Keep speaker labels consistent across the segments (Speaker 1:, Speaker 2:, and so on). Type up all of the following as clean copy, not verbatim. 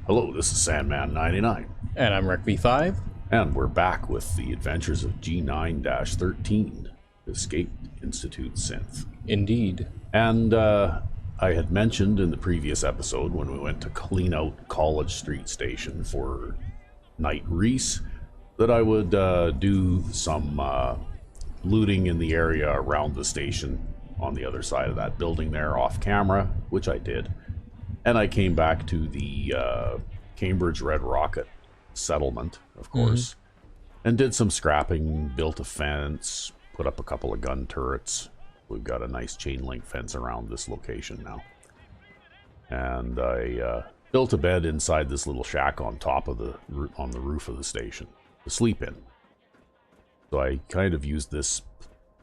Speaker 1: Hello, this is Sandman 99,
Speaker 2: And I'm RecV5.
Speaker 1: and we're back with the adventures of G9-13, Escaped Institute Synth.
Speaker 2: Indeed.
Speaker 1: And I had mentioned in the previous episode when we went to clean out College Street Station for Night Reese that I would do some looting in the area around the station on the other side of that building there off camera, which I did. And I came back to the Cambridge Red Rocket settlement, of course, and did some scrapping, built a fence, put up a couple of gun turrets. We've got a nice chain link fence around this location now. And I built a bed inside this little shack on top of on the roof of the station to sleep in. So I kind of used this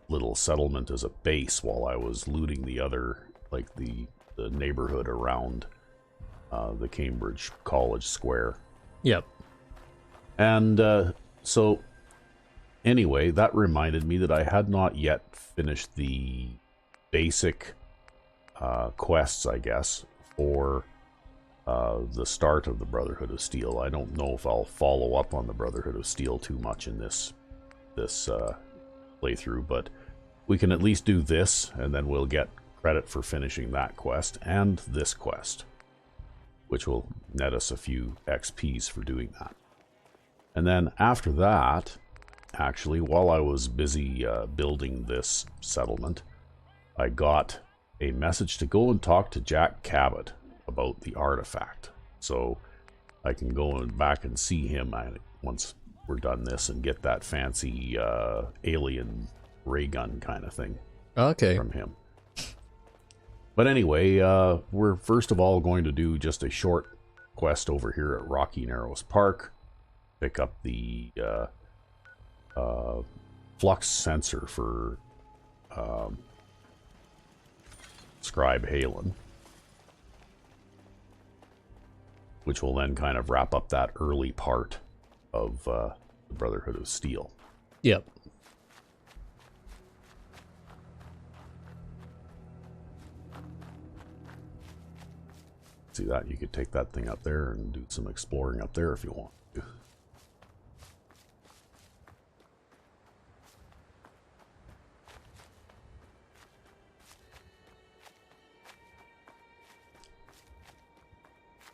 Speaker 1: little settlement as a base while I was looting the other, like the neighborhood around the Cambridge College Square.
Speaker 2: Yep.
Speaker 1: And so anyway, that reminded me that I had not yet finished the basic quests, I guess, for the start of the Brotherhood of Steel. I don't know if I'll follow up on the Brotherhood of Steel too much in this playthrough, but we can at least do this, and then we'll get credit for finishing that quest and this quest, which will net us a few XPs for doing that. And then after that, actually, while I was busy building this settlement, I got a message to go and talk to Jack Cabot about the artifact. So I can go back and see him once we're done this and get that fancy alien ray gun kind of thing from him. But anyway, we're first of all going to do just a short quest over here at Rocky Narrows Park. Pick up the flux sensor for Scribe Halen, which will then kind of wrap up that early part of the Brotherhood of Steel.
Speaker 2: Yep.
Speaker 1: See that? You could take that thing up there and do some exploring up there if you want to.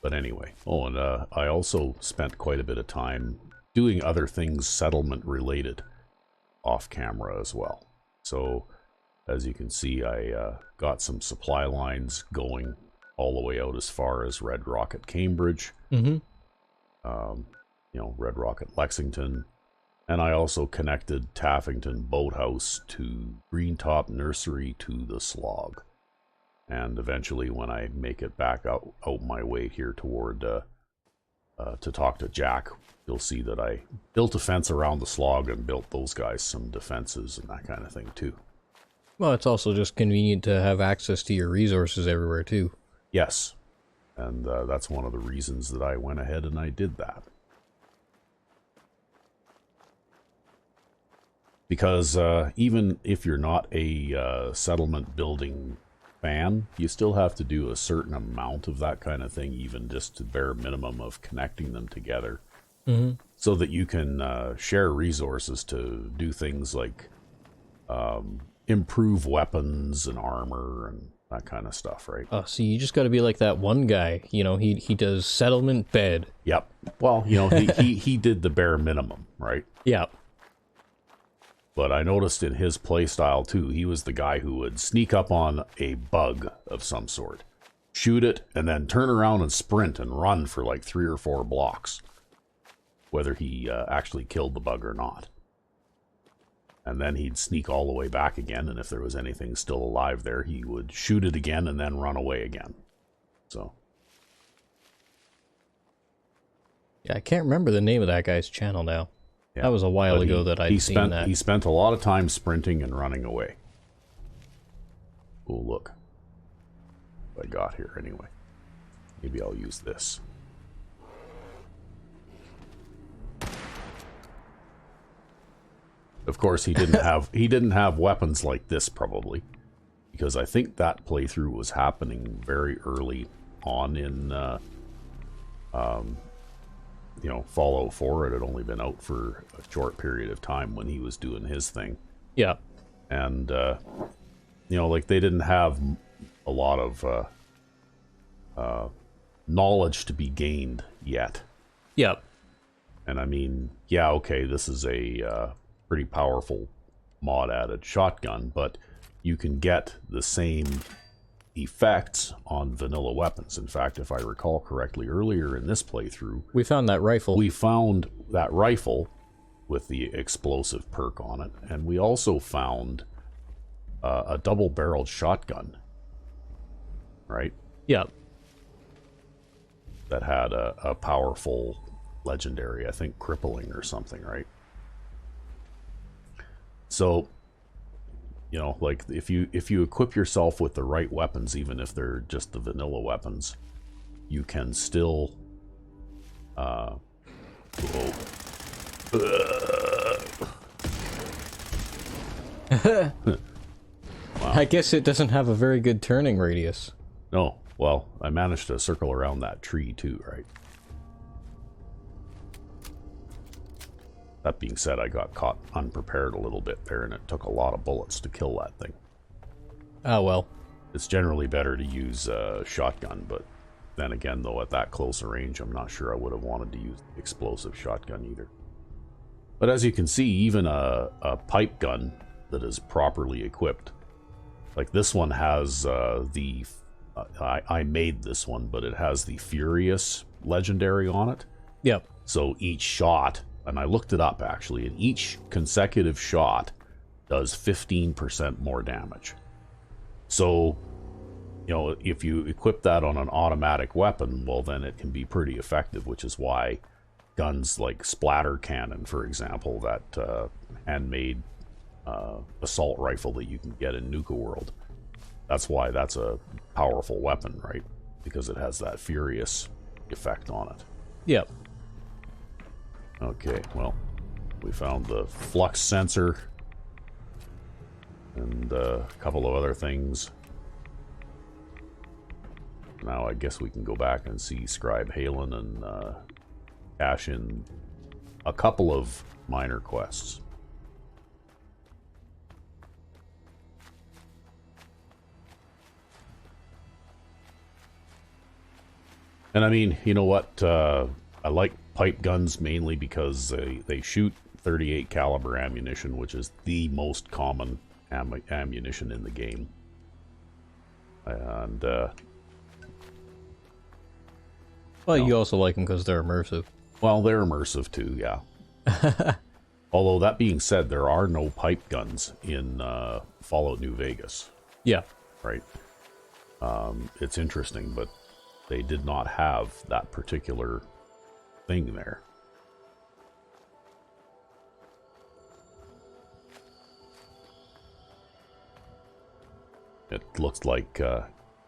Speaker 1: But anyway, and I also spent quite a bit of time doing other things settlement related off camera as well. So as you can see, I got some supply lines going all the way out as far as Red Rocket Cambridge, Red Rocket Lexington, and I also connected Taffington Boathouse to Greentop Nursery to the Slog. And eventually, when I make it back out my way here toward to talk to Jack, you'll see that I built a fence around the Slog and built those guys some defenses and that kind of thing too.
Speaker 2: Well, it's also just convenient to have access to your resources everywhere too.
Speaker 1: Yes, and that's one of the reasons that I went ahead and I did that. Because even if you're not a settlement building fan, you still have to do a certain amount of that kind of thing, even just the bare minimum of connecting them together, so that you can share resources to do things like improve weapons and armor and that kind of stuff, right?
Speaker 2: Oh, so you just got to be like that one guy. You know, he does settlement bed.
Speaker 1: Yep. Well, he did the bare minimum, right?
Speaker 2: Yep.
Speaker 1: But I noticed in his play style too, he was the guy who would sneak up on a bug of some sort, shoot it, and then turn around and sprint and run for like 3 or 4 blocks, whether he actually killed the bug or not. And then he'd sneak all the way back again, and if there was anything still alive there, he would shoot it again and then run away again. So.
Speaker 2: Yeah, I can't remember the name of that guy's channel now. Yeah, that was a while ago that I'd seen that.
Speaker 1: He spent a lot of time sprinting and running away. Oh, look. What I got here anyway. Maybe I'll use this. Of course, he didn't have weapons like this probably, because I think that playthrough was happening very early on in you know, Fallout 4, it had only been out for a short period of time when he was doing his thing.
Speaker 2: Yeah.
Speaker 1: And, you know, like, they didn't have a lot of knowledge to be gained yet.
Speaker 2: Yeah.
Speaker 1: And I mean, yeah, okay, this is a pretty powerful mod-added shotgun, but you can get the same effects on vanilla weapons. In fact, if I recall correctly, earlier in this playthrough,
Speaker 2: We found that rifle.
Speaker 1: we found that rifle with the explosive perk on it, and we also found a double-barreled shotgun, right?
Speaker 2: Yeah.
Speaker 1: That had a powerful legendary, I think crippling or something, right? So, you know, like, if you equip yourself with the right weapons, even if they're just the vanilla weapons, you can still wow.
Speaker 2: I guess it doesn't have a very good turning radius.
Speaker 1: No, well, I managed to circle around that tree too, right? That being said, I got caught unprepared a little bit there, and it took a lot of bullets to kill that thing.
Speaker 2: Oh, well.
Speaker 1: It's generally better to use a shotgun, but then again, though, at that close a range, I'm not sure I would have wanted to use the explosive shotgun either. But as you can see, even a pipe gun that is properly equipped, like this one has I made this one, but it has the Furious legendary on it.
Speaker 2: Yep.
Speaker 1: So each shot, and I looked it up actually, and each consecutive shot does 15% more damage. So, you know, if you equip that on an automatic weapon, well, then it can be pretty effective, which is why guns like Splatter Cannon, for example, that handmade assault rifle that you can get in Nuka World, that's why that's a powerful weapon, right? Because it has that Furious effect on it.
Speaker 2: Yep.
Speaker 1: Okay, well, we found the flux sensor and a couple of other things. Now I guess we can go back and see Scribe Halen and cash in a couple of minor quests. And I mean, you know what? I like pipe guns mainly because they shoot 38 caliber ammunition, which is the most common ammunition in the game. And
Speaker 2: well, you also like them because they're immersive.
Speaker 1: well, they're immersive too, yeah. Although that being said, there are no pipe guns in Fallout New Vegas.
Speaker 2: Yeah.
Speaker 1: Right. It's interesting, but they did not have that particular thing there. It looks like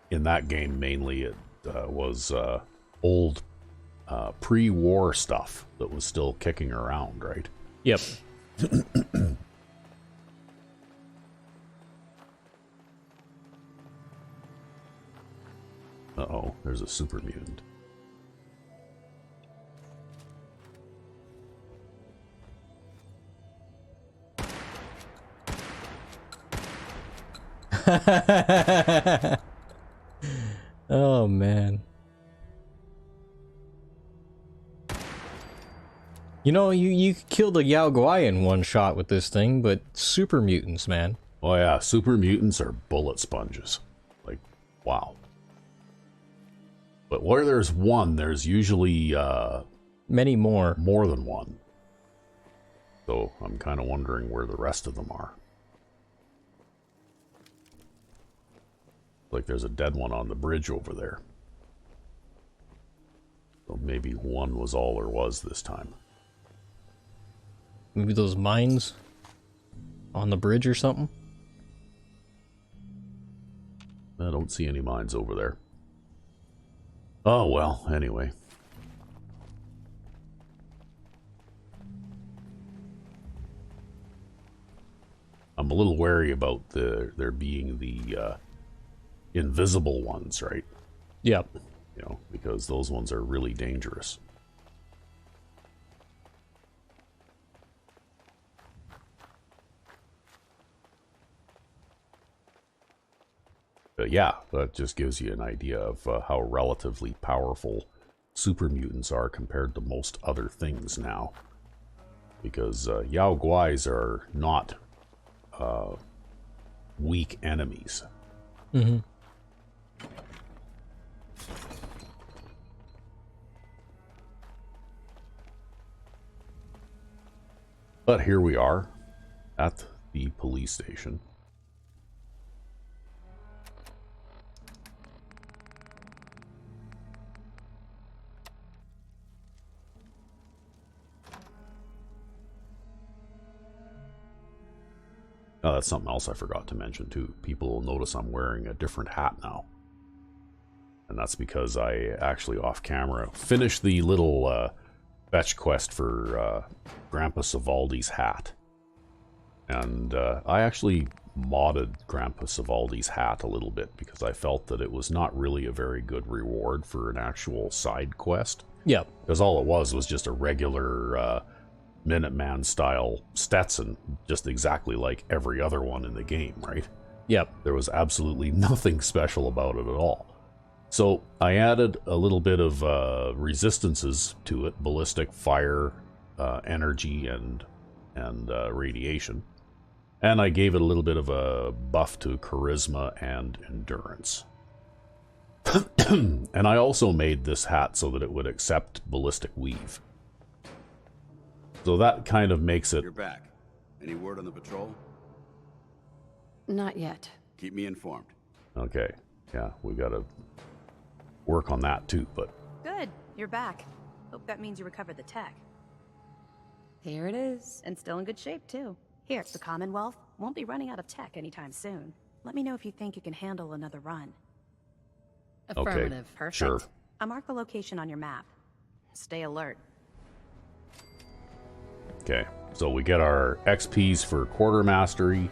Speaker 1: in that game mainly it was old pre-war stuff that was still kicking around, right?
Speaker 2: Yep.
Speaker 1: Uh-oh, there's a super mutant.
Speaker 2: Oh, man. You know, you killed a Yao Guai in one shot with this thing, but super mutants, man.
Speaker 1: Oh yeah, super mutants are bullet sponges. Like, wow. But where there's one, there's usually
Speaker 2: many more.
Speaker 1: More than one. So I'm kind of wondering where the rest of them are. Like there's a dead one on the bridge over there. So maybe one was all there was this time.
Speaker 2: Maybe those mines on the bridge or something?
Speaker 1: I don't see any mines over there. Oh well, anyway. I'm a little wary about there being the invisible ones, right?
Speaker 2: Yep.
Speaker 1: You know, because those ones are really dangerous. But yeah, that just gives you an idea of how relatively powerful super mutants are compared to most other things now. Because Yao Guais are not weak enemies.
Speaker 2: Mm-hmm.
Speaker 1: But here we are at the police station. Oh, that's something else I forgot to mention too. People will notice I'm wearing a different hat now. And that's because I actually off camera finished the little fetch quest for Grandpa Savaldi's hat. And I actually modded Grandpa Savaldi's hat a little bit because I felt that it was not really a very good reward for an actual side quest.
Speaker 2: Yep.
Speaker 1: Because all it was just a regular Minuteman style Stetson, just exactly like every other one in the game, right?
Speaker 2: Yep.
Speaker 1: There was absolutely nothing special about it at all. So I added a little bit of resistances to it: ballistic, fire, energy, and radiation. And I gave it a little bit of a buff to charisma and endurance. And I also made this hat so that it would accept ballistic weave. So that kind of makes it...
Speaker 3: You're back. Any word on the patrol?
Speaker 4: Not yet.
Speaker 3: Keep me informed.
Speaker 1: Okay. Yeah, we gotta work on that too, but...
Speaker 5: Good. You're back. Hope that means you recovered the tech.
Speaker 4: Here it is.
Speaker 5: And still in good shape, too. Here, the Commonwealth won't be running out of tech anytime soon. Let me know if you think you can handle another run.
Speaker 4: Affirmative.
Speaker 1: Okay,
Speaker 5: Perfect.
Speaker 1: sure.
Speaker 5: I'll mark the location on your map. Stay alert.
Speaker 1: Okay, so we get our XPs for quartermastery.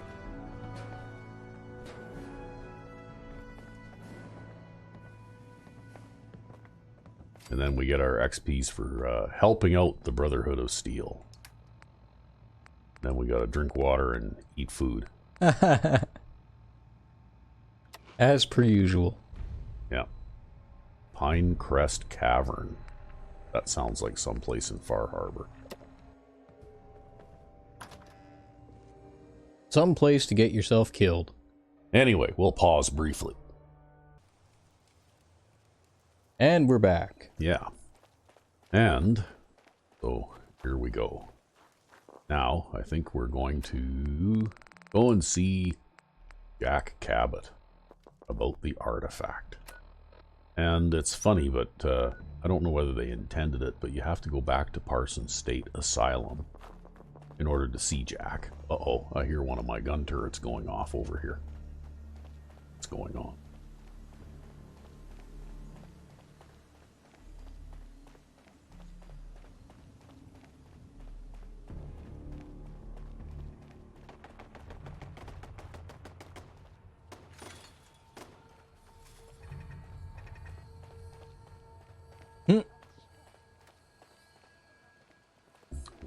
Speaker 1: And then we get our XPs for helping out the Brotherhood of Steel. Then we gotta drink water and eat food.
Speaker 2: As per usual.
Speaker 1: Yeah. Pinecrest Cavern. That sounds like someplace in Far Harbor.
Speaker 2: Some place to get yourself killed.
Speaker 1: Anyway, we'll pause briefly.
Speaker 2: And we're back.
Speaker 1: Yeah. And, so, here we go. Now, I think we're going to go and see Jack Cabot about the artifact. And it's funny, but I don't know whether they intended it, but you have to go back to Parsons State Asylum in order to see Jack. Uh-oh, I hear one of my gun turrets going off over here. What's going on?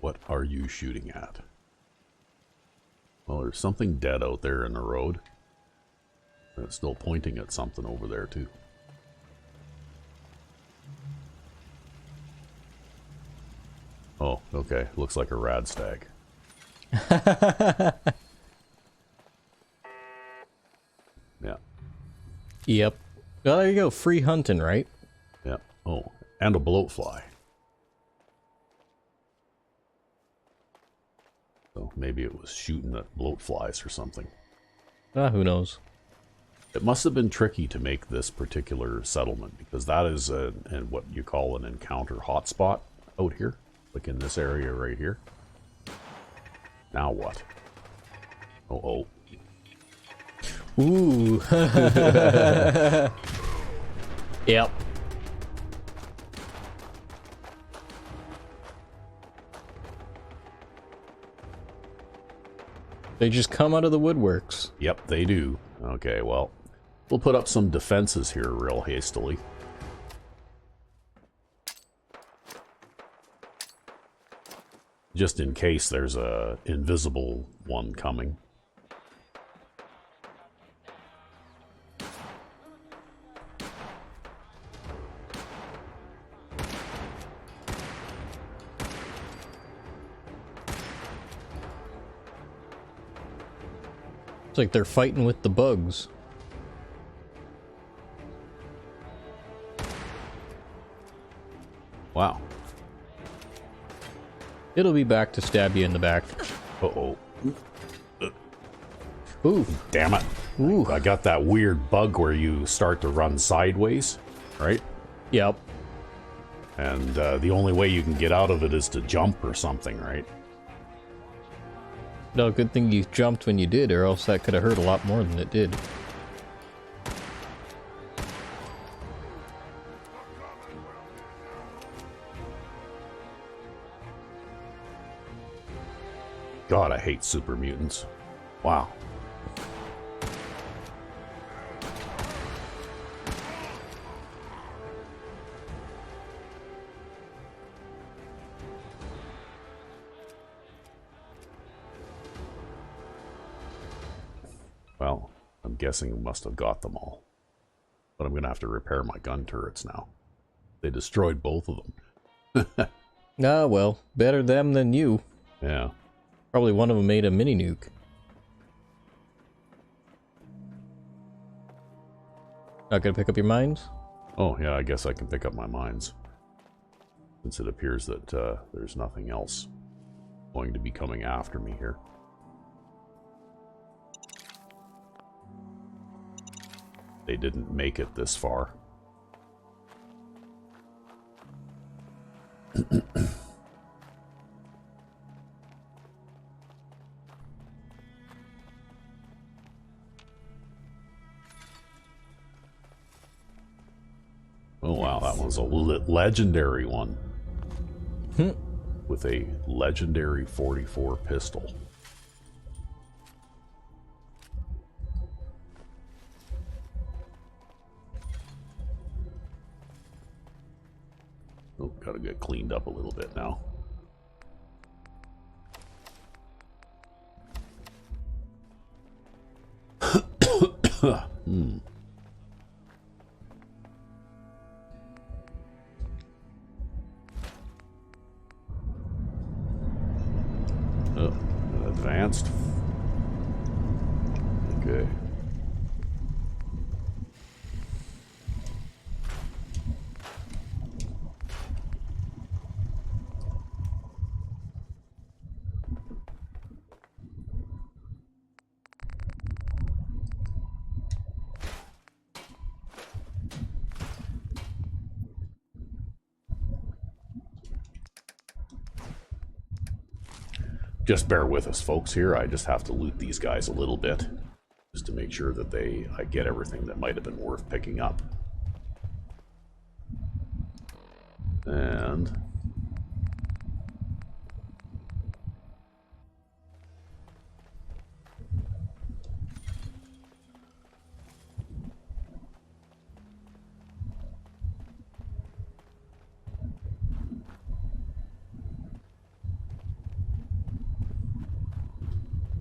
Speaker 1: What are you shooting at? Well, there's something dead out there in the road. And it's still pointing at something over there, too. Oh, okay. Looks like a rad stag. Yeah.
Speaker 2: Yep. Well, there you go. Free hunting, right?
Speaker 1: Yeah. Oh, and a bloatfly. So maybe it was shooting at bloatflies or something.
Speaker 2: Who knows?
Speaker 1: It must have been tricky to make this particular settlement, because that is what you call an encounter hotspot out here, like in this area right here. Now what? Oh.
Speaker 2: Ooh. Yep. They just come out of the woodworks.
Speaker 1: Yep, they do. Okay, well, we'll put up some defenses here real hastily. Just in case there's a invisible one coming.
Speaker 2: It's like they're fighting with the bugs.
Speaker 1: Wow.
Speaker 2: It'll be back to stab you in the back.
Speaker 1: Uh-oh.
Speaker 2: Ooh.
Speaker 1: Damn it.
Speaker 2: Ooh.
Speaker 1: I got that weird bug where you start to run sideways, right?
Speaker 2: Yep.
Speaker 1: And the only way you can get out of it is to jump or something, right?
Speaker 2: No, good thing you jumped when you did, or else that could have hurt a lot more than it did.
Speaker 1: God, I hate super mutants. Wow. Well, I'm guessing we must have got them all. But I'm going to have to repair my gun turrets now. They destroyed both of them.
Speaker 2: Ah, well, better them than you.
Speaker 1: Yeah.
Speaker 2: Probably one of them made a mini nuke. Not gonna pick up your mines?
Speaker 1: Oh, yeah, I guess I can pick up my mines. Since it appears that there's nothing else going to be coming after me here. They didn't make it this far. Oh wow, that one's a legendary one. With a legendary 44 pistol. Oh, gotta get cleaned up a little bit now. Oh, advanced. Okay. Just bear with us, folks, here. I just have to loot these guys a little bit. Just to make sure that I get everything that might have been worth picking up. And...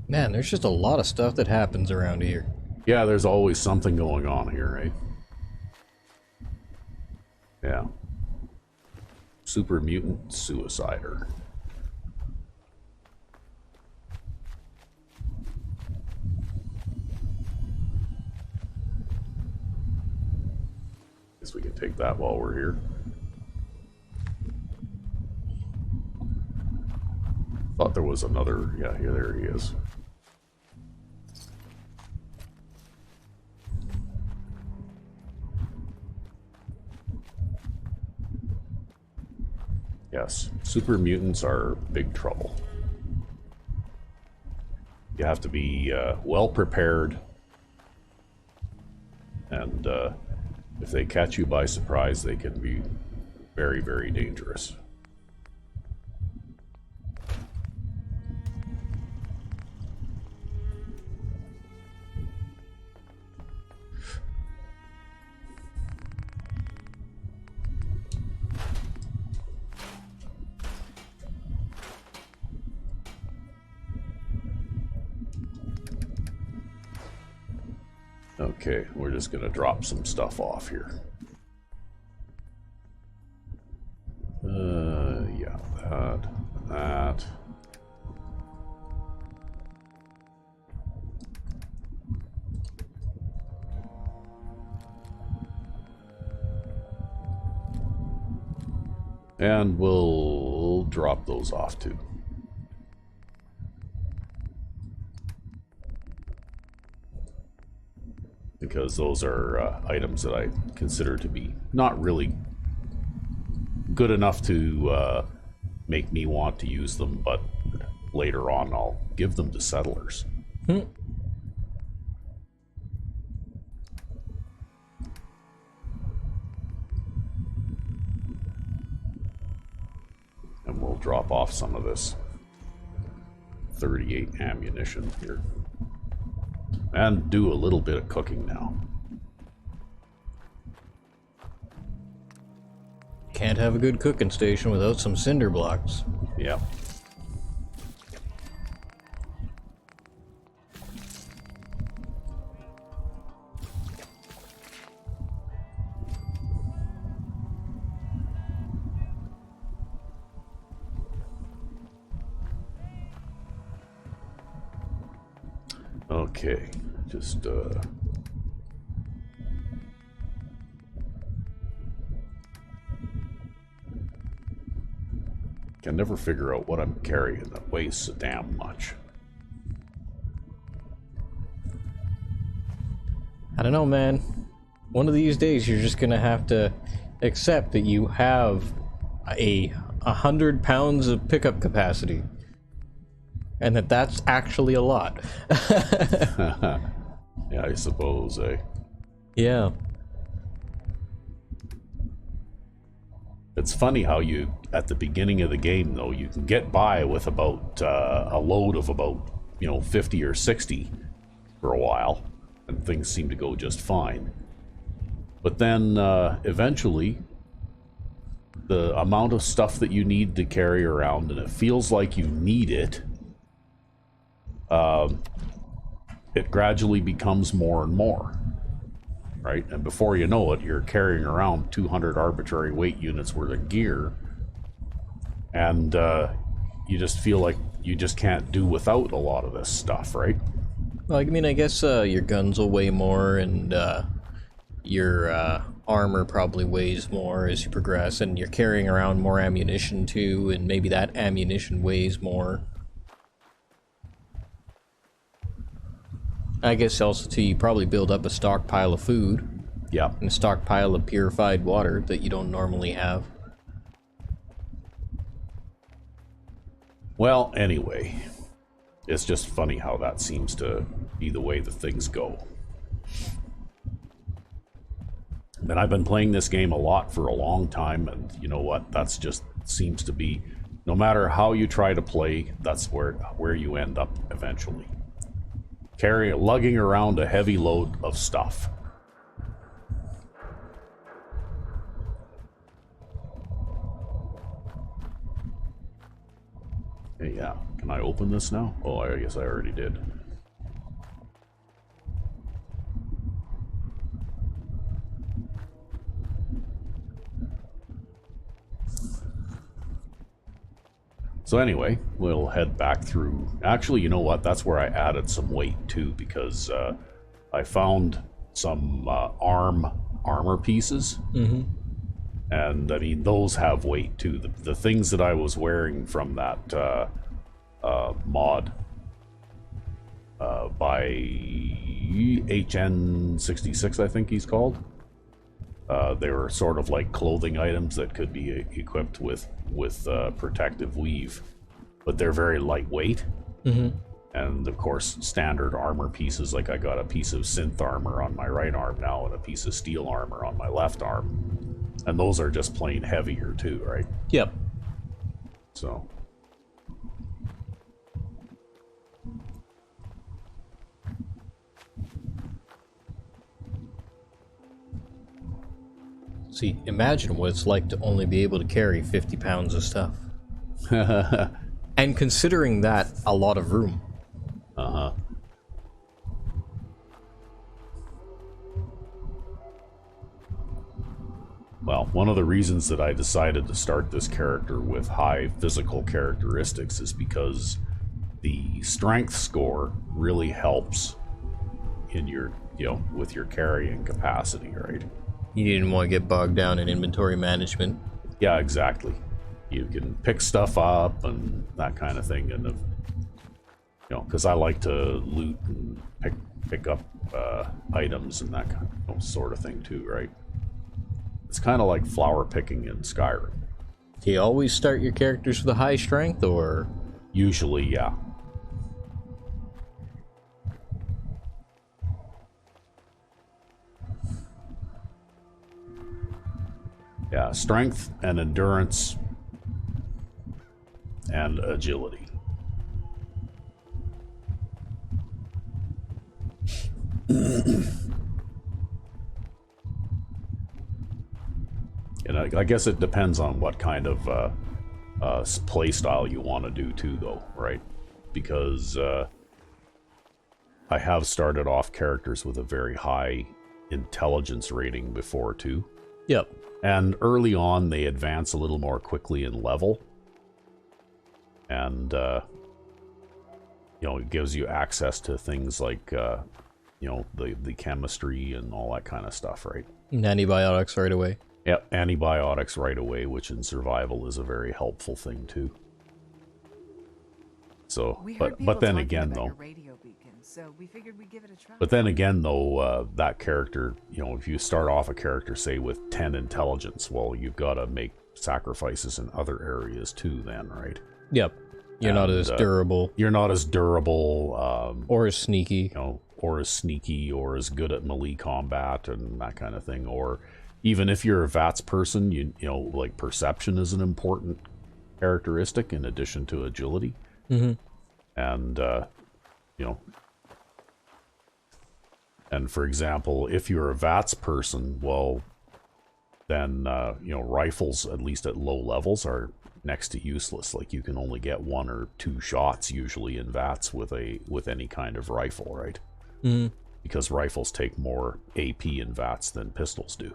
Speaker 2: Man, there's just a lot of stuff that happens around here.
Speaker 1: yeah, there's always something going on here, right? Yeah. Super mutant suicider. Guess we can take that while we're here. Thought there was another. Yeah, here, there he is. Yes, super mutants are big trouble. You have to be well prepared, and if they catch you by surprise, they can be very, very dangerous. Okay, we're just gonna drop some stuff off here. Yeah, that. And we'll drop those off too. Because those are items that I consider to be not really good enough to make me want to use them, but later on I'll give them to settlers.
Speaker 2: Hmm.
Speaker 1: And we'll drop off some of this 38 ammunition here. And do a little bit of cooking now.
Speaker 2: Can't have a good cooking station without some cinder blocks.
Speaker 1: Yeah. Okay, just can never figure out what I'm carrying that weighs so damn much.
Speaker 2: I don't know, man. One of these days you're just gonna have to accept that you have 100 pounds of pickup capacity. And that's actually a lot.
Speaker 1: Yeah, I suppose, eh?
Speaker 2: Yeah.
Speaker 1: It's funny how you, at the beginning of the game, though, you can get by with about a load of about, 50 or 60 for a while, and things seem to go just fine. But then, eventually, the amount of stuff that you need to carry around, and it feels like you need it, it gradually becomes more and more, right? And before you know it, you're carrying around 200 arbitrary weight units worth of gear, and you just feel like you just can't do without a lot of this stuff, right?
Speaker 2: Well, I mean, I guess your guns will weigh more, and your armor probably weighs more as you progress, and you're carrying around more ammunition too, and maybe that ammunition weighs more. I guess also too, you probably build up a stockpile of food.
Speaker 1: Yeah.
Speaker 2: And a stockpile of purified water that you don't normally have.
Speaker 1: Well, anyway, it's just funny how that seems to be the way the things go. And I've been playing this game a lot for a long time, and you know what? That's just seems to be, no matter how you try to play, that's where you end up eventually. Lugging around a heavy load of stuff. Hey, yeah. Can I open this now? Oh, I guess I already did. So anyway, we'll head back through. Actually, you know what? That's where I added some weight too, because I found some armor pieces.
Speaker 2: Mm-hmm.
Speaker 1: And I mean, those have weight too. The things that I was wearing from that mod by HN66, I think he's called. They were sort of like clothing items that could be equipped with protective weave, but they're very lightweight.
Speaker 2: Mm-hmm.
Speaker 1: And of course, standard armor pieces, like I got a piece of synth armor on my right arm now and a piece of steel armor on my left arm. And those are just plain heavier too, right?
Speaker 2: Yep.
Speaker 1: So.
Speaker 2: See, imagine what it's like to only be able to carry 50 pounds of stuff. And considering that, a lot of room.
Speaker 1: Uh-huh. Well, one of the reasons that I decided to start this character with high physical characteristics is because the strength score really helps in your, with your carrying capacity, right?
Speaker 2: You didn't want to get bogged down in inventory management.
Speaker 1: Yeah, exactly. You can pick stuff up and that kind of thing, and because I like to loot and pick up items and that kind of sort of thing too, right? It's kind of like flower picking in Skyrim.
Speaker 2: Do you always start your characters with a high strength, or?
Speaker 1: Usually, yeah. Yeah, strength and endurance and agility. And I guess it depends on what kind of play style you want to do too, though, right? Because I have started off characters with a very high intelligence rating before too.
Speaker 2: Yep.
Speaker 1: And early on, they advance a little more quickly in level. And, it gives you access to things like, the chemistry and all that kind of stuff, right?
Speaker 2: And antibiotics right away.
Speaker 1: Yep, antibiotics right away, which in survival is a very helpful thing too. So, but then again, though,
Speaker 6: so we figured we'd give it a try.
Speaker 1: But then again, though, that character, if you start off a character, say, with 10 intelligence, well, you've got to make sacrifices in other areas too then, right?
Speaker 2: Yep. You're not as durable.
Speaker 1: You're not as durable.
Speaker 2: Or as sneaky.
Speaker 1: Or as sneaky, or as good at melee combat and that kind of thing. Or even if you're a VATS person, like perception is an important characteristic in addition to agility.
Speaker 2: Mm-hmm.
Speaker 1: And, and for example, if you're a VATS person, well, then, rifles, at least at low levels, are next to useless. Like, you can only get 1 or 2 shots usually in VATS with any kind of rifle, right?
Speaker 2: Mm-hmm.
Speaker 1: Because rifles take more AP in VATS than pistols do.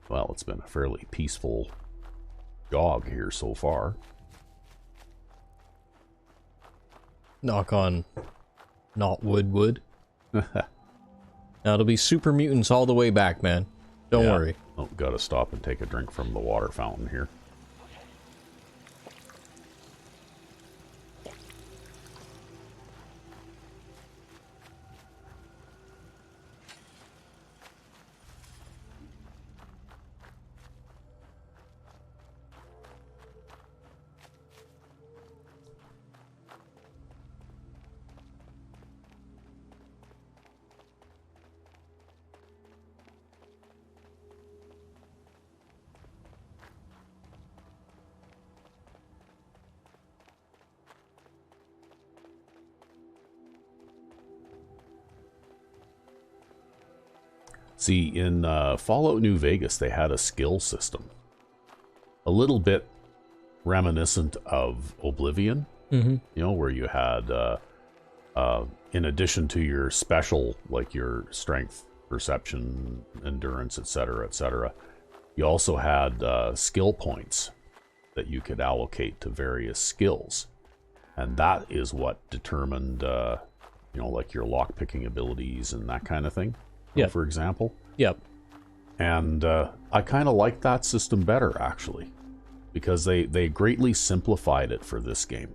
Speaker 1: Well, it's been a fairly peaceful jog here so far.
Speaker 2: Knock on not wood. Now it'll be super mutants all the way back, man. Don't worry.
Speaker 1: Oh, gotta stop and take a drink from the water fountain here. See, in Fallout New Vegas, they had a skill system. A little bit reminiscent of Oblivion, where you had, in addition to your special, like your strength, perception, endurance, etc., you also had skill points that you could allocate to various skills. And that is what determined, like your lockpicking abilities and that kind of thing.
Speaker 2: Yep.
Speaker 1: For example.
Speaker 2: Yep.
Speaker 1: And I kind of like that system better, actually, because they greatly simplified it for this game.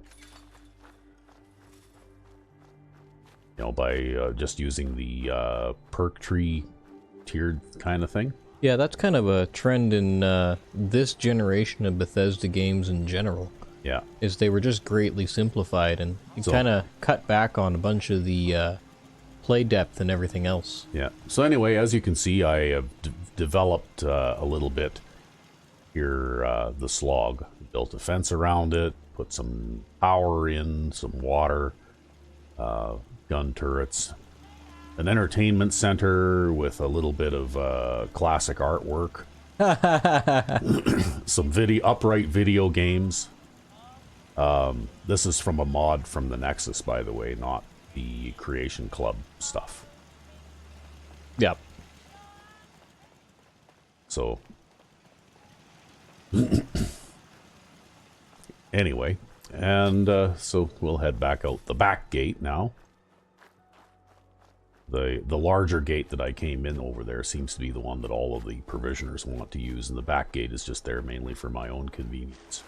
Speaker 1: By just using the perk tree tiered kind of thing.
Speaker 2: Yeah, that's kind of a trend in this generation of Bethesda games in general.
Speaker 1: Yeah.
Speaker 2: Is they were just greatly simplified, and you kind of cut back on a bunch of the play depth and everything else.
Speaker 1: Yeah. So anyway, as you can see, I have developed a little bit here, the slog. Built a fence around it, put some power in, some water, gun turrets, an entertainment center with a little bit of classic artwork, Some upright video games. This is from a mod from the Nexus, by the way, not the Creation Club stuff.
Speaker 2: Yep.
Speaker 1: So, anyway, and so we'll head back out the back gate now. The larger gate that I came in over there seems to be the one that all of the provisioners want to use, and the back gate is just there mainly for my own convenience.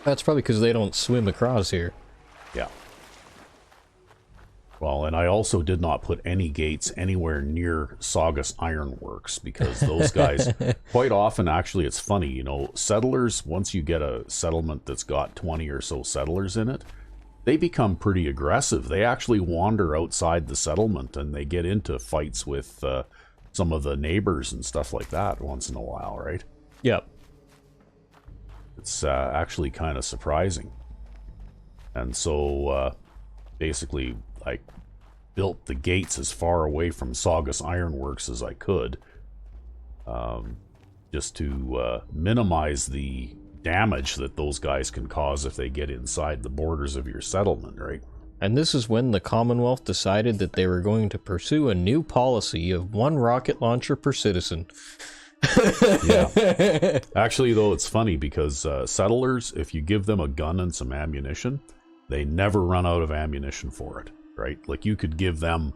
Speaker 2: That's probably because they don't swim across here.
Speaker 1: Yeah. Well, and I also did not put any gates anywhere near Saugus Ironworks because those guys, quite often, actually, it's funny, you know, settlers, once you get a settlement that's got 20 or so settlers in it, they become pretty aggressive. They actually wander outside the settlement and they get into fights with some of the neighbors and stuff like that once in a while, right?
Speaker 2: Yep.
Speaker 1: It's actually kind of surprising. And so, basically, I built the gates as far away from Saugus Ironworks as I could, just to minimize the damage that those guys can cause if they get inside the borders of your settlement, right?
Speaker 2: And this is when the Commonwealth decided that they were going to pursue a new policy of 1 rocket launcher per citizen.
Speaker 1: Yeah. Actually, though, it's funny because settlers, if you give them a gun and some ammunition, they never run out of ammunition for it, right? Like, you could give them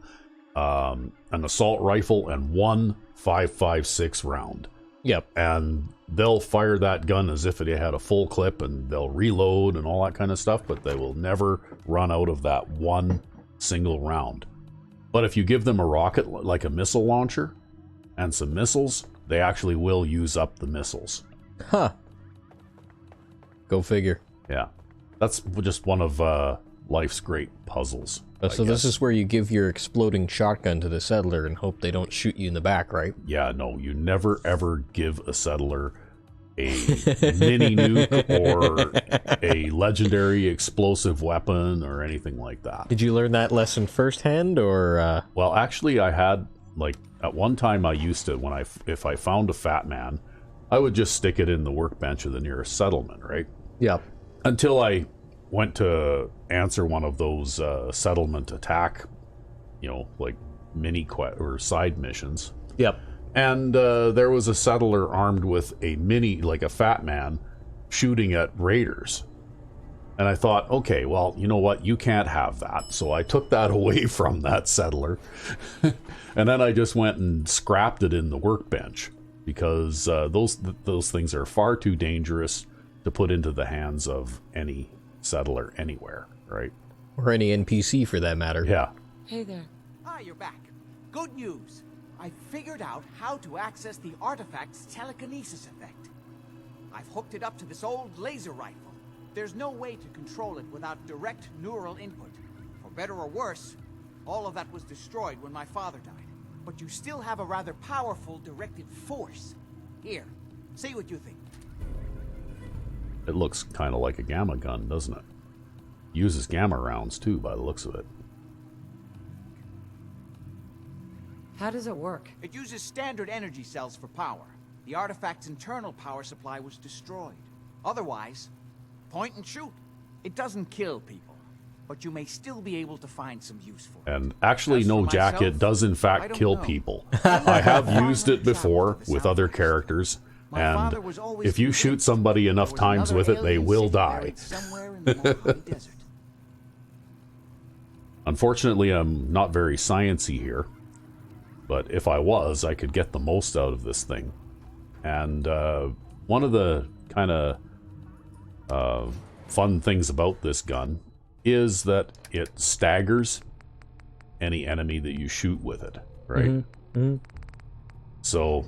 Speaker 1: an assault rifle and 1 5.56 round.
Speaker 2: Yep.
Speaker 1: And they'll fire that gun as if it had a full clip, and they'll reload and all that kind of stuff, but they will never run out of that 1 single round. But if you give them a rocket, like a missile launcher, and some missiles, they actually will use up the missiles.
Speaker 2: Huh. Go figure.
Speaker 1: Yeah. That's just one of life's great puzzles.
Speaker 2: So this is where you give your exploding shotgun to the settler and hope they don't shoot you in the back, right?
Speaker 1: Yeah, no, you never ever give a settler a mini nuke or a legendary explosive weapon or anything like that.
Speaker 2: Did you learn that lesson firsthand, or?
Speaker 1: Well, actually, I had, like, at one time I used to, if I found a fat man, I would just stick it in the workbench of the nearest settlement, right?
Speaker 2: Yeah.
Speaker 1: Until I went to answer one of those settlement attack, you know, like or side missions.
Speaker 2: Yep.
Speaker 1: And there was a settler armed with a like a fat man, shooting at raiders. And I thought, okay, well, you know what? You can't have that. So I took that away from that settler. And then I just went and scrapped it in the workbench because those things are far too dangerous to put into the hands of any settler anywhere, right?
Speaker 2: Or any NPC for that matter.
Speaker 1: Yeah.
Speaker 4: Hey there.
Speaker 7: Ah, you're back. Good news. I figured out how to access the artifact's telekinesis effect. I've hooked it up to this old laser rifle. There's no way to control it without direct neural input. For better or worse, all of that was destroyed when my father died. But you still have a rather powerful directed force. Here, see what you think.
Speaker 1: It looks kind of like a gamma gun, doesn't it? Uses gamma rounds, too, by the looks of it.
Speaker 4: How does it work?
Speaker 7: It uses standard energy cells for power. The artifact's internal power supply was destroyed. Otherwise, point and shoot. It doesn't kill people, but you may still be able to find some use for it.
Speaker 1: And actually,
Speaker 7: As
Speaker 1: no,
Speaker 7: for
Speaker 1: Jack,
Speaker 7: myself,
Speaker 1: it does in
Speaker 7: I
Speaker 1: fact
Speaker 7: don't
Speaker 1: kill
Speaker 7: know.
Speaker 1: people. I have used it before
Speaker 7: Traveled to the
Speaker 1: with other
Speaker 7: southwest.
Speaker 1: characters,
Speaker 7: My
Speaker 1: and
Speaker 7: father was always
Speaker 1: if you shoot
Speaker 7: convinced
Speaker 1: somebody enough
Speaker 7: there was
Speaker 1: times
Speaker 7: another
Speaker 1: with it, they
Speaker 7: alien
Speaker 1: will
Speaker 7: city
Speaker 1: die.
Speaker 7: buried somewhere in the Mojave Desert.
Speaker 1: Unfortunately, I'm not very sciencey here, but if I was, I could get the most out of this thing. And one of the kind of fun things about this gun is that it staggers any enemy that you shoot with it, right? So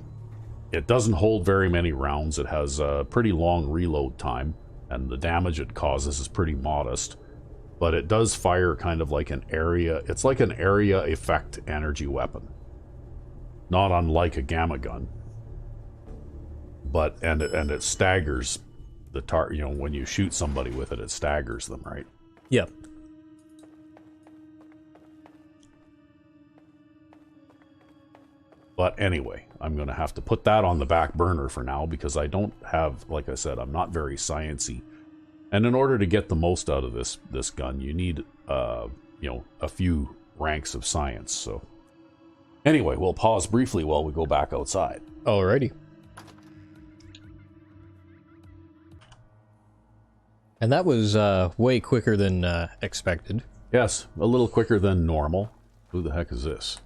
Speaker 1: it doesn't hold very many rounds. It has a pretty long reload time, and the damage it causes is pretty modest. But it does fire kind of like an area. It's like an area effect energy weapon, not unlike a gamma gun. But and it staggers the target. You know, when you shoot somebody with it, it staggers them, right?
Speaker 2: Yep.
Speaker 1: But anyway, I'm going to have to put that on the back burner for now because I don't have, like I said, I'm not very sciencey. And in order to get the most out of this gun, you need, a few ranks of science. So anyway, we'll pause briefly while we go back outside.
Speaker 2: Alrighty. And that was way quicker than expected.
Speaker 1: Yes, a little quicker than normal. Who the heck is this?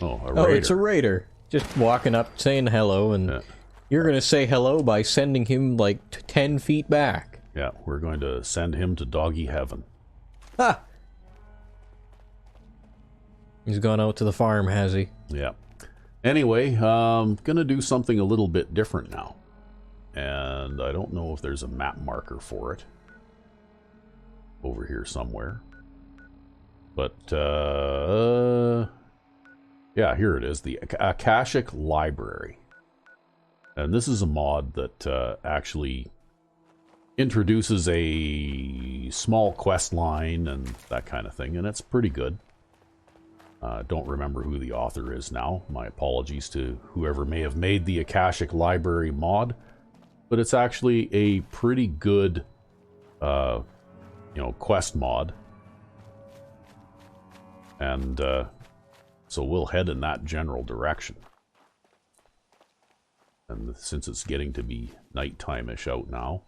Speaker 1: Oh, a raider.
Speaker 2: Oh, it's a raider. Just walking up, saying hello, and you're going to say hello by sending him, like, 10 feet back.
Speaker 1: Yeah, we're going to send him to doggy heaven.
Speaker 2: Ha! He's gone out to the farm, has he?
Speaker 1: Yeah. Anyway, I'm going to do something a little bit different now. And I don't know if there's a map marker for it. Over here somewhere. But, yeah, here it is. The Akashic Library. And this is a mod that actually introduces a small quest line and that kind of thing. And it's pretty good. Don't remember who the author is now. My apologies to whoever may have made the Akashic Library mod. But it's actually a pretty good, quest mod. And so we'll head in that general direction. And since it's getting to be nighttime-ish out now,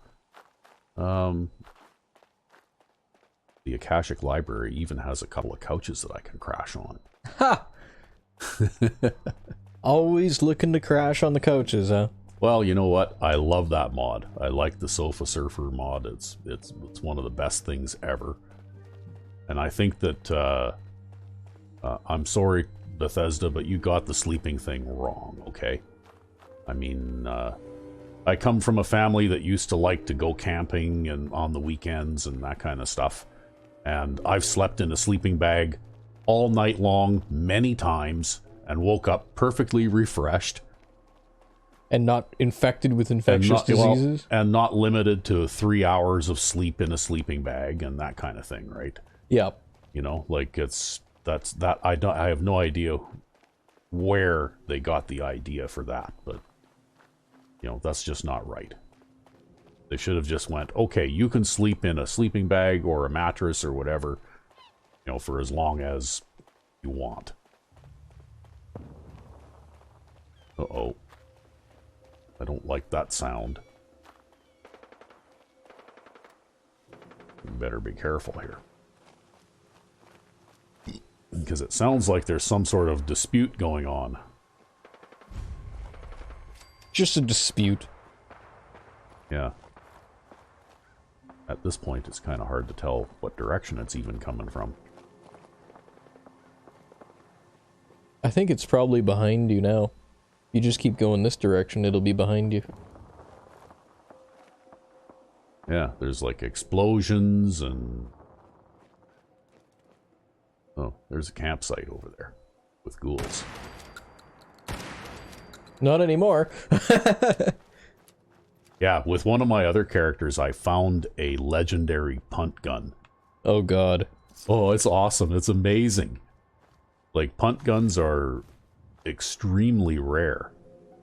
Speaker 1: the Akashic Library even has a couple of couches that I can crash on.
Speaker 2: Ha! Always looking to crash on the couches, huh?
Speaker 1: Well, you know what? I love that mod. I like the Sofa Surfer mod. It's one of the best things ever. And I think that I'm sorry, Bethesda, but you got the sleeping thing wrong, okay? I mean, I come from a family that used to like to go camping and on the weekends and that kind of stuff. And I've slept in a sleeping bag all night long, many times, and woke up perfectly refreshed.
Speaker 2: And not infected with infectious diseases?
Speaker 1: And not limited to 3 hours of sleep in a sleeping bag and that kind of thing, right?
Speaker 2: Yep.
Speaker 1: You know, like I have no idea where they got the idea for that, but that's just not right. They should have just went, okay, you can sleep in a sleeping bag or a mattress or whatever, for as long as you want. Uh-oh. I don't like that sound. You better be careful here. Because it sounds like there's some sort of dispute going on.
Speaker 2: Just a dispute.
Speaker 1: Yeah. At this point, it's kind of hard to tell what direction it's even coming from.
Speaker 2: I think it's probably behind you now. You just keep going this direction, it'll be behind you.
Speaker 1: Yeah, there's like explosions and... Oh, there's a campsite over there with ghouls.
Speaker 2: Not anymore.
Speaker 1: Yeah, with one of my other characters, I found a legendary punt gun.
Speaker 2: Oh god.
Speaker 1: Oh, it's awesome. It's amazing. Like, punt guns are extremely rare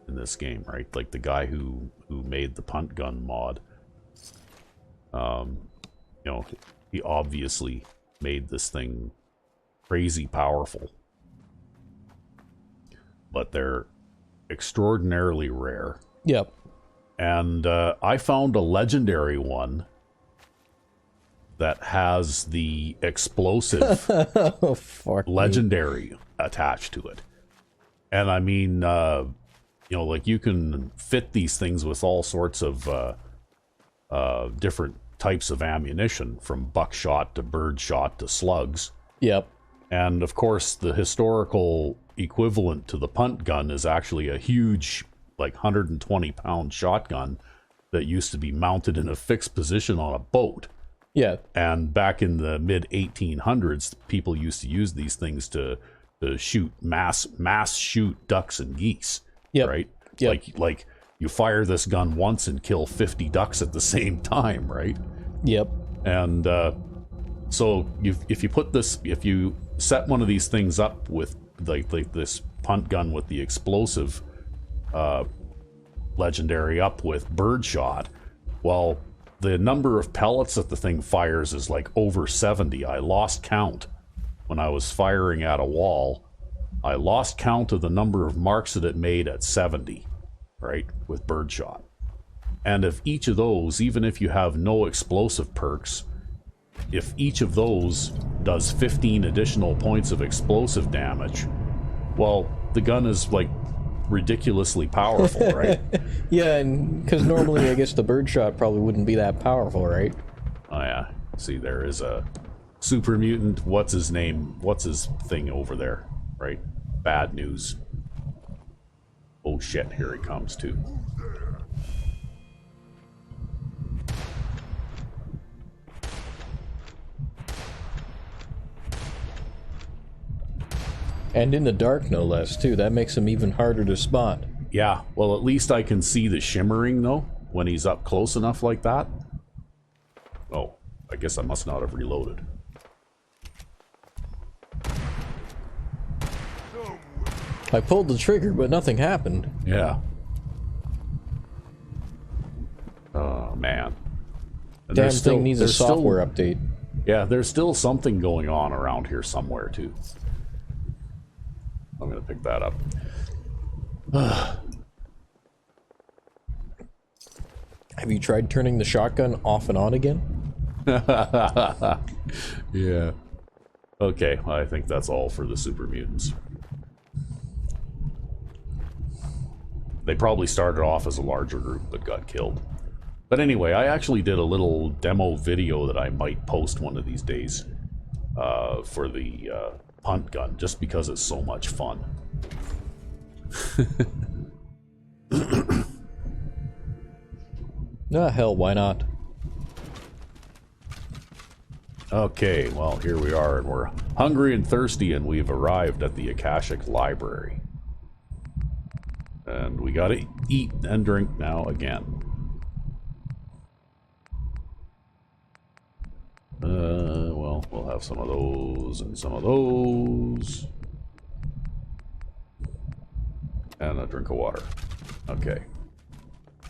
Speaker 1: in this game, right? Like, the guy who made the punt gun mod, he obviously made this thing crazy powerful. But they're extraordinarily rare.
Speaker 2: Yep.
Speaker 1: And I found a legendary one that has the explosive
Speaker 2: Oh, fuck
Speaker 1: legendary attached to it. And I mean, like you can fit these things with all sorts of different types of ammunition, from buckshot to birdshot to slugs.
Speaker 2: Yep.
Speaker 1: And of course, the historical equivalent to the punt gun is actually a huge, like 120-pound shotgun that used to be mounted in a fixed position on a boat.
Speaker 2: Yeah.
Speaker 1: And back in the mid-1800s, people used to use these things to shoot mass shoot ducks and geese.
Speaker 2: Yep.
Speaker 1: Right?
Speaker 2: Yep.
Speaker 1: Like you fire this gun once and kill 50 ducks at the same time, right?
Speaker 2: Yep.
Speaker 1: And if you set one of these things up with like this punt gun with the explosive legendary up with birdshot. Well, the number of pellets that the thing fires is like over 70. I lost count when I was firing at a wall. I lost count of the number of marks that it made at 70, right, with birdshot. And if each of those, even if you have no explosive perks, if each of those does 15 additional points of explosive damage, well, the gun is like ridiculously powerful, right?
Speaker 2: Yeah, and because normally I guess the birdshot probably wouldn't be that powerful, right?
Speaker 1: Oh yeah, see, there is a super mutant, what's his name, what's his thing over there, right? Bad news. Oh shit, here he comes too.
Speaker 2: And in the dark, no less, too. That makes him even harder to spot.
Speaker 1: Yeah, well, at least I can see the shimmering, though, when he's up close enough like that. Oh, I guess I must not have reloaded.
Speaker 2: I pulled the trigger, but nothing happened.
Speaker 1: Yeah. Oh, man. And
Speaker 2: Damn thing needs a software update.
Speaker 1: Yeah, there's still something going on around here somewhere, too. I'm gonna pick that up.
Speaker 2: Have you tried turning the shotgun off and on again?
Speaker 1: Yeah. Okay, I think that's all for the super mutants. They probably started off as a larger group but got killed. But anyway, I actually did a little demo video that I might post one of these days for the punt gun, just because it's so much fun.
Speaker 2: Ah, hell, why not?
Speaker 1: Okay, well, here we are, and we're hungry and thirsty, and we've arrived at the Akashic Library. And we gotta eat and drink now again. Well, we'll have some of those and some of those. And a drink of water. Okay.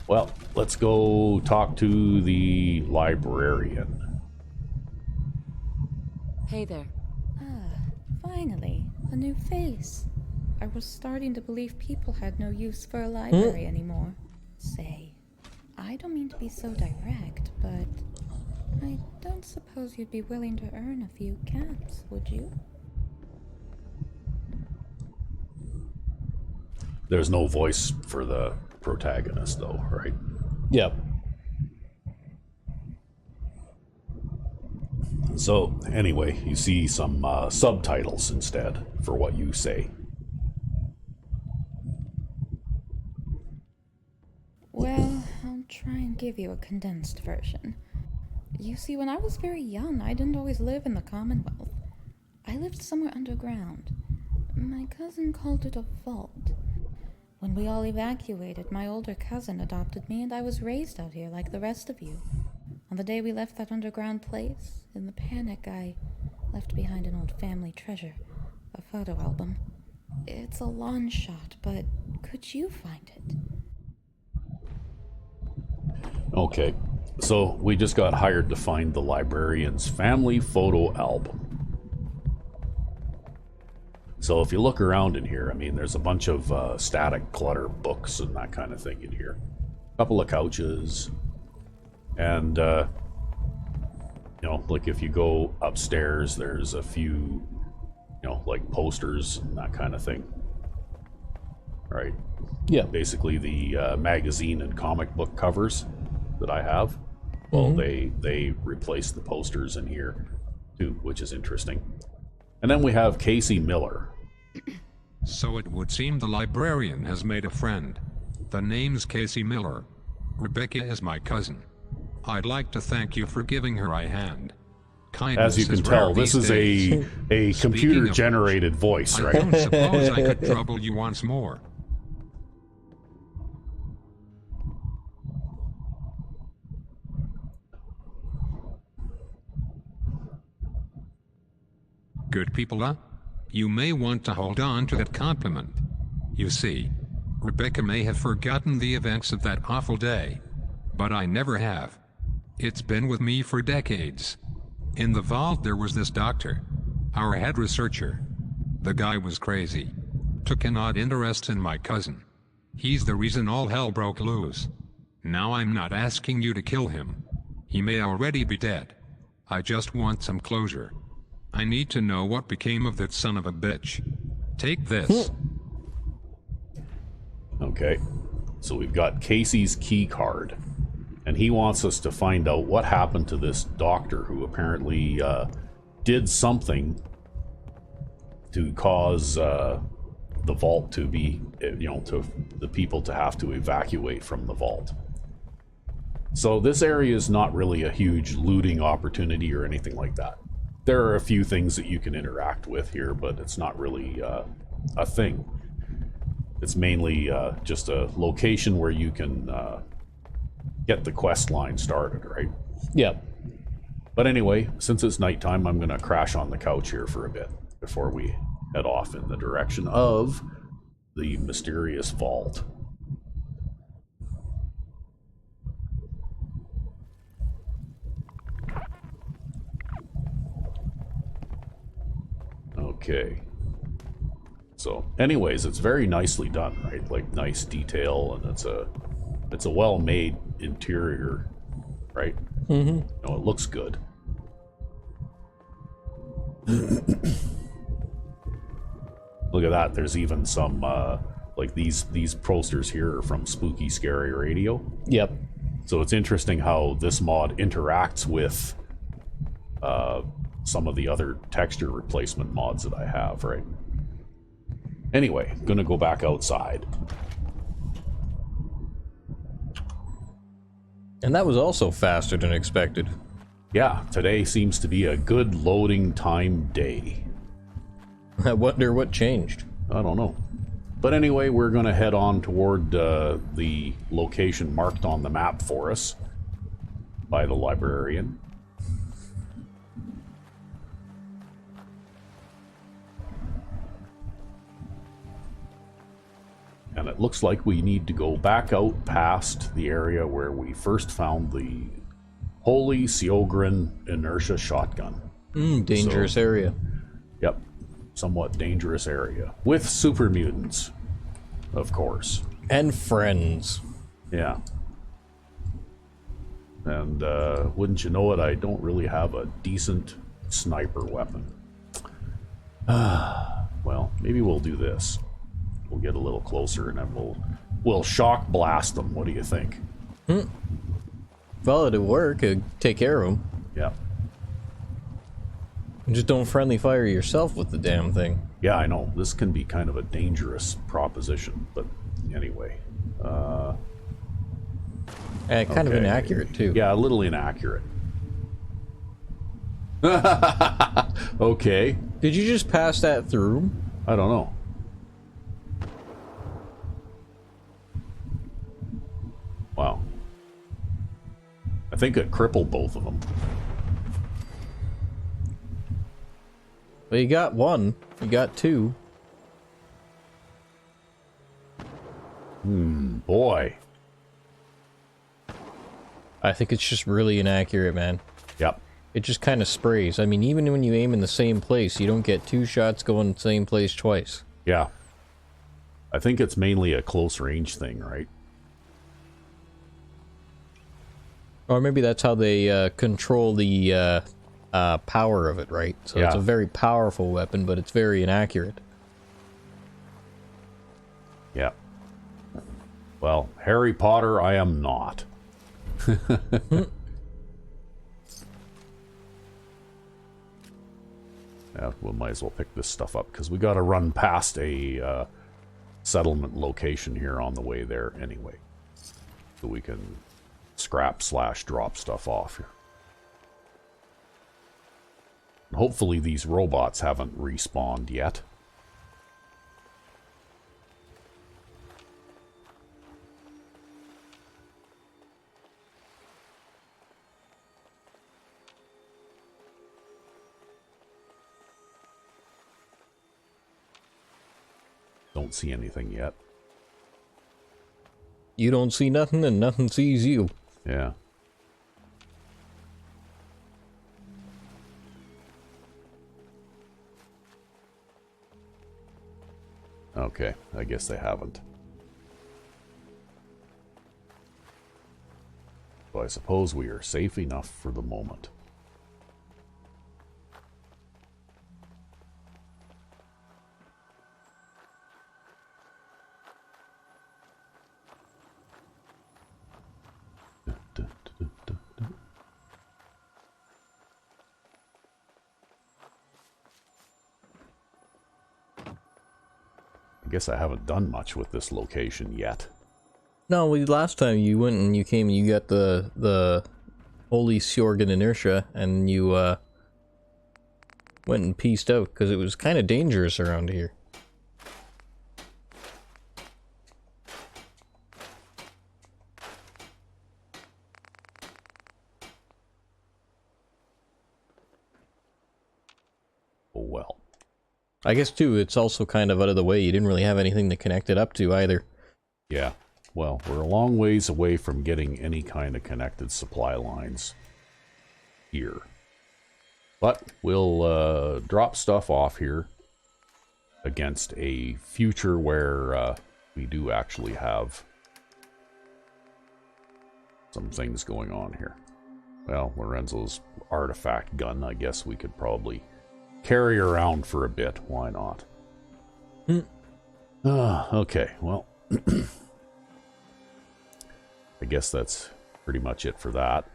Speaker 1: Well, let's go talk to the librarian.
Speaker 4: Hey there.
Speaker 8: Finally, a new face. I was starting to believe people had no use for a library anymore. Say, I don't mean to be so direct, but I don't suppose you'd be willing to earn a few caps, would you?
Speaker 1: There's no voice for the protagonist, though, right?
Speaker 2: Yep.
Speaker 1: So, anyway, you see some subtitles instead for what you say.
Speaker 8: Well, I'll try and give you a condensed version. You see, when I was very young, I didn't always live in the Commonwealth. I lived somewhere underground. My cousin called it a vault. When we all evacuated, my older cousin adopted me, and I was raised out here like the rest of you. On the day we left that underground place, in the panic, I left behind an old family treasure, a photo album. It's a long shot, but could you find it?
Speaker 1: Okay, so we just got hired to find the librarian's family photo album. So if you look around in here, I mean, there's a bunch of static clutter books and that kind of thing in here. A couple of couches. And, you know, like if you go upstairs, there's a few, you know, like posters and that kind of thing. Right?
Speaker 2: Yeah.
Speaker 1: Basically the magazine and comic book covers that I have. Well, they replaced the posters in here too, which is interesting. And then we have Casey Miller.
Speaker 9: So it would seem the librarian has made a friend. The name's Casey Miller. Rebecca is my cousin. I'd like to thank you for giving her a hand. Kindness
Speaker 1: As you can
Speaker 9: is
Speaker 1: tell,
Speaker 9: rare
Speaker 1: this
Speaker 9: these
Speaker 1: is
Speaker 9: days.
Speaker 1: a computer-generated voice,
Speaker 9: I
Speaker 1: right?
Speaker 9: don't suppose I could trouble you once more. Good people, you may want to hold on to that compliment. You see, Rebecca may have forgotten the events of that awful day, but I never have. It's been with me for decades. In the vault there was this doctor, our head researcher. The guy was crazy. Took an odd interest in my cousin. He's the reason all hell broke loose. Now I'm not asking you to kill him. He may already be dead. I just want some closure. I need to know what became of that son of a bitch. Take this.
Speaker 1: Okay, so we've got Casey's key card, and he wants us to find out what happened to this doctor who apparently did something to cause the vault to be, to the people to have to evacuate from the vault. So this area is not really a huge looting opportunity or anything like that. There are a few things that you can interact with here, but it's not really a thing. It's mainly just a location where you can get the quest line started, right?
Speaker 2: Yep.
Speaker 1: But anyway, since it's nighttime, I'm going to crash on the couch here for a bit before we head off in the direction of the mysterious vault. Okay. So, anyways, it's very nicely done, right? Like, nice detail, and it's a well-made interior, right?
Speaker 2: Mm-hmm.
Speaker 1: No, it looks good. Look at that. There's even some like these posters here are from Spooky Scary Radio.
Speaker 2: Yep.
Speaker 1: So it's interesting how this mod interacts with some of the other texture replacement mods that I have, right? Anyway, gonna go back outside.
Speaker 2: And that was also faster than expected.
Speaker 1: Yeah, today seems to be a good loading time day.
Speaker 2: I wonder what changed.
Speaker 1: I don't know. But anyway, we're gonna head on toward the location marked on the map for us by the librarian. And it looks like we need to go back out past the area where we first found the Holy Siogran Inertia Shotgun.
Speaker 2: Dangerous area.
Speaker 1: Yep. Somewhat dangerous area. With super mutants, of course.
Speaker 2: And friends.
Speaker 1: Yeah. And wouldn't you know it, I don't really have a decent sniper weapon. Well, maybe we'll do this. We'll get a little closer and then we'll shock blast them. What do you think?
Speaker 2: Well, it'd work. It'd take care of them.
Speaker 1: Yeah.
Speaker 2: Just don't friendly fire yourself with the damn thing.
Speaker 1: Yeah, I know. This can be kind of a dangerous proposition, but anyway.
Speaker 2: Kind of inaccurate, too.
Speaker 1: Yeah, a little inaccurate. Okay.
Speaker 2: Did you just pass that through?
Speaker 1: I don't know. Wow. I think it crippled both of them.
Speaker 2: Well, you got one. You got two.
Speaker 1: Boy.
Speaker 2: I think it's just really inaccurate, man.
Speaker 1: Yep.
Speaker 2: It just kind of sprays. I mean, even when you aim in the same place, you don't get two shots going in the same place twice.
Speaker 1: Yeah. I think it's mainly a close range thing, right?
Speaker 2: Or maybe that's how they control the power of it, right? So
Speaker 1: Yeah.
Speaker 2: it's a very powerful weapon, but it's very inaccurate.
Speaker 1: Yeah. Well, Harry Potter, I am not. Yeah, we might as well pick this stuff up because we got to run past a settlement location here on the way there anyway, so we can scrap/drop stuff off here. Hopefully these robots haven't respawned yet. don't see anything yet.
Speaker 2: You don't see nothing and nothing sees you.
Speaker 1: Yeah. Okay, I guess they haven't. So I suppose we are safe enough for the moment. I guess I haven't done much with this location yet.
Speaker 2: No, last time you went and you came and you got the Holy Sjorgen Inertia and you went and pieced out because it was kind of dangerous around here.
Speaker 1: Oh well.
Speaker 2: I guess too, it's also kind of out of the way. You didn't really have anything to connect it up to either.
Speaker 1: Yeah. Well, we're a long ways away from getting any kind of connected supply lines here. But we'll drop stuff off here against a future where we do actually have some things going on here. Well, Lorenzo's artifact gun, I guess we could probably carry around for a bit. Why not? Okay, well... I guess that's pretty much it for that.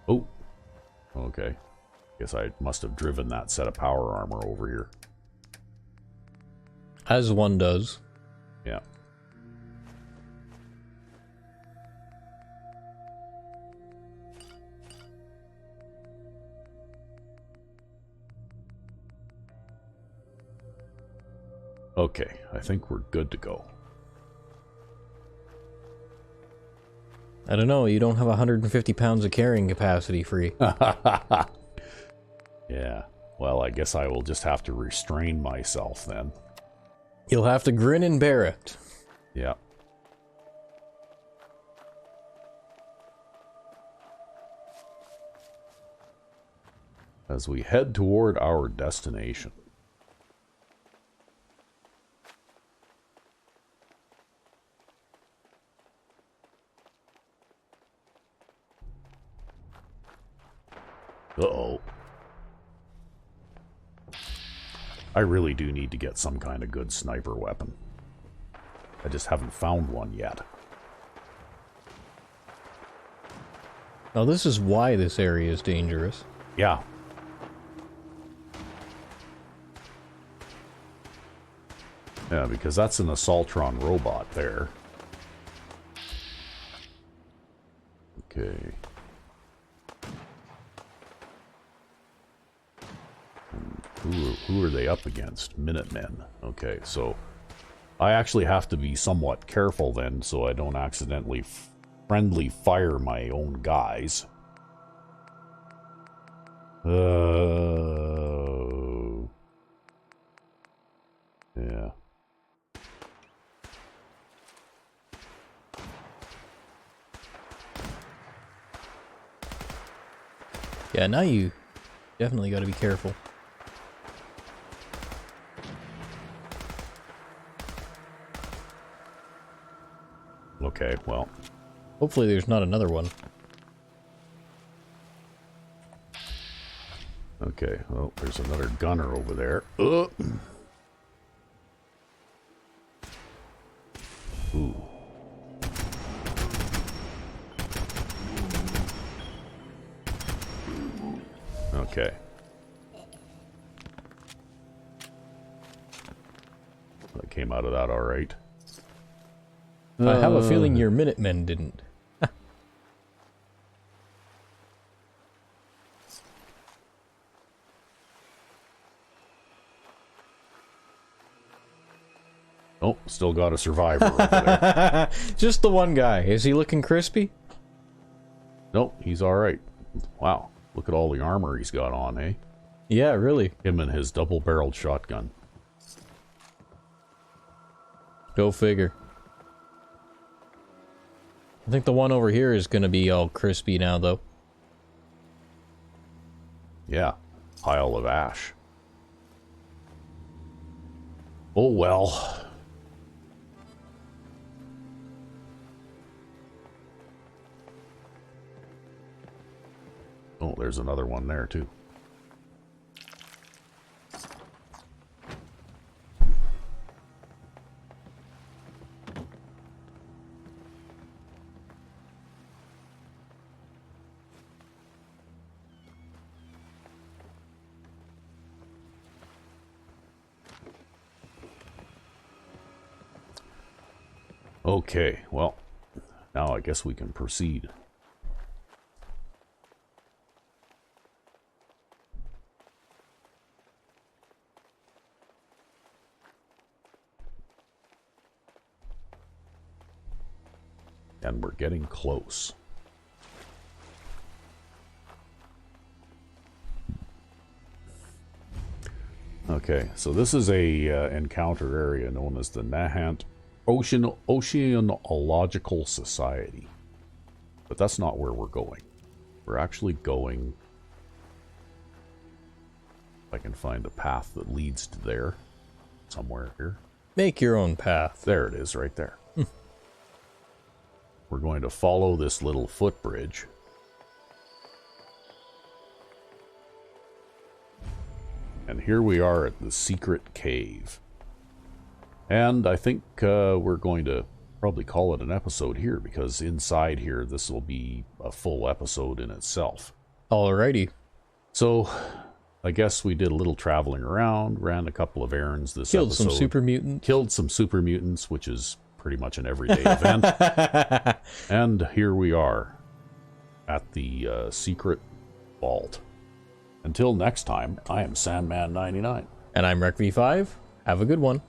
Speaker 1: Oh, okay. Guess I must have driven that set of power armor over here.
Speaker 2: As one does.
Speaker 1: Yeah. Okay, I think we're good to go.
Speaker 2: I don't know, you don't have 150 pounds of carrying capacity free.
Speaker 1: Yeah, well, I guess I will just have to restrain myself then.
Speaker 2: You'll have to grin and bear it.
Speaker 1: Yeah. As we head toward our destination. Uh-oh. I really do need to get some kind of good sniper weapon. I just haven't found one yet.
Speaker 2: Now this is why this area is dangerous.
Speaker 1: Yeah. Yeah, because that's an Assaultron robot there. Okay. Who are they up against? Minutemen. Okay, so I actually have to be somewhat careful then so I don't accidentally friendly fire my own guys. Yeah.
Speaker 2: Yeah, now you definitely got to be careful.
Speaker 1: Okay, well.
Speaker 2: Hopefully there's not another one.
Speaker 1: Okay, well, there's another gunner over there. Ooh. Okay. I came out of that all right.
Speaker 2: I have a feeling your Minutemen didn't.
Speaker 1: Oh, still got a survivor over there.
Speaker 2: Just the one guy. Is he looking crispy?
Speaker 1: Nope, he's all right. Wow, look at all the armor he's got on, eh?
Speaker 2: Yeah, really.
Speaker 1: Him and his double-barreled shotgun.
Speaker 2: Go figure. I think the one over here is gonna be all crispy now, though.
Speaker 1: Yeah, pile of ash. Oh well. Oh, there's another one there too. Okay, well, now I guess we can proceed. And we're getting close. Okay, so this is a encounter area known as the Nahant Oceanological Society. But that's not where we're going. We're actually going... If I can find the path that leads to there. Somewhere here.
Speaker 2: Make your own path.
Speaker 1: There it is, right there. We're going to follow this little footbridge. And here we are at the secret cave. And I think we're going to probably call it an episode here, because inside here this will be a full episode in itself.
Speaker 2: Alrighty.
Speaker 1: So, I guess we did a little traveling around, ran a couple of errands this
Speaker 2: Killed
Speaker 1: episode.
Speaker 2: some super mutants.
Speaker 1: Killed some super mutants, which is pretty much an everyday event. And here we are at the secret vault. Until next time, I am Sandman 99.
Speaker 2: And I'm Rec V5. Have a good one.